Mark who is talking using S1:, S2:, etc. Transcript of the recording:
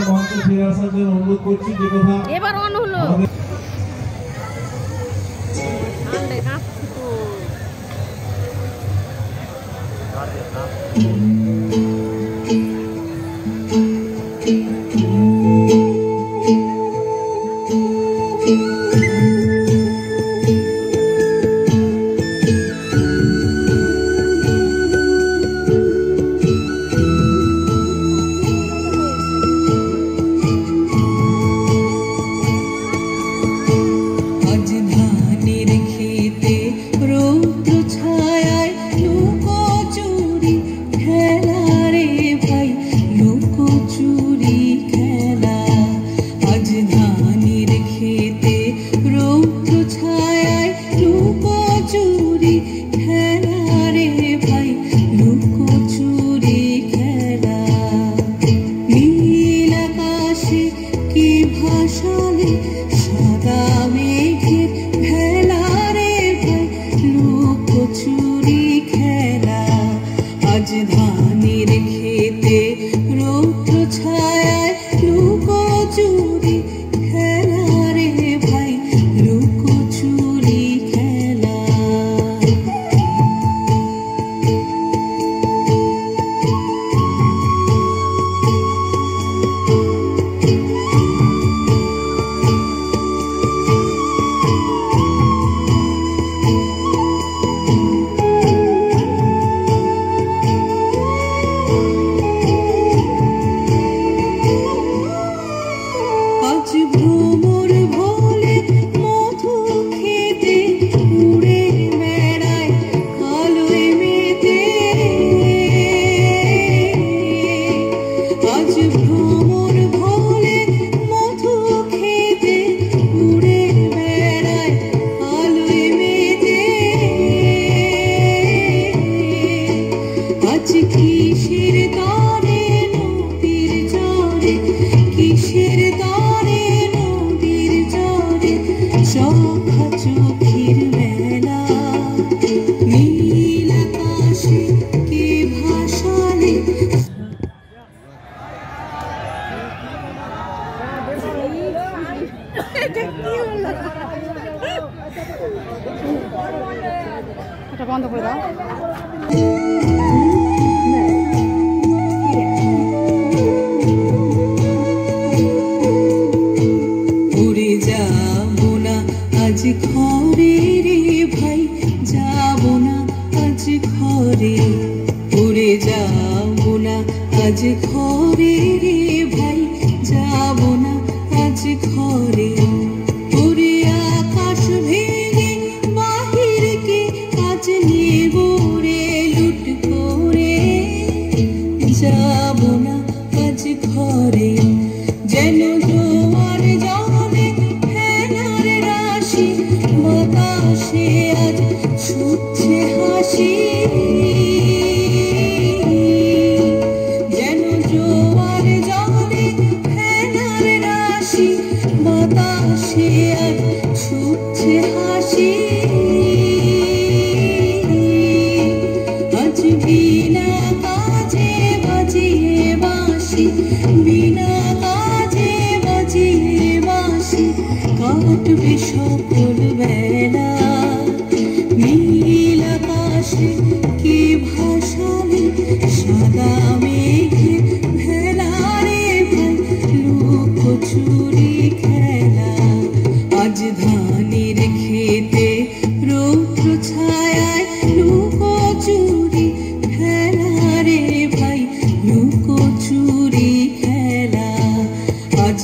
S1: মঞ্চে ফিরে আসার জন্য অনুরোধ করছি। যে কথা
S2: এবার অন হলো। এটা বন্ধ করে দাও।
S3: উড়ে যাবো না আজ ঘরে রে ভাই, যাবো না আজ ঘরে। উড়ে যাবো না আজ ঘরে রে ভাই, যাবো না আজ ঘরে। উড়ে আকাশ ভেঙে বাহিরকে আজ নেব রে লুট করে, যাবো না আজ ঘরে। যেন জোয়ার জলে ফেনার রাশি, বাতাসে আজ ছুটছে হাসি। যেন জোয়ার জলে ফেনার রাশি, বাতাসে আজ ছুটছে হাসি। আজ বিনা কাজে বাজিয়ে বাঁশি, বিনা কাজে বাজিয়ে বাঁশি, কাটবে সকল বেলা। নীল আকাশে কি ভাসালে সাদা মেঘে ভেলা রে ভাই, লুকোচুরি খেলা। আজ ধানের খেতে রৌদ্র ছায়ায় লুকোচুরি খেলা রে ভাই, লুকোচুরি খেলা। আজ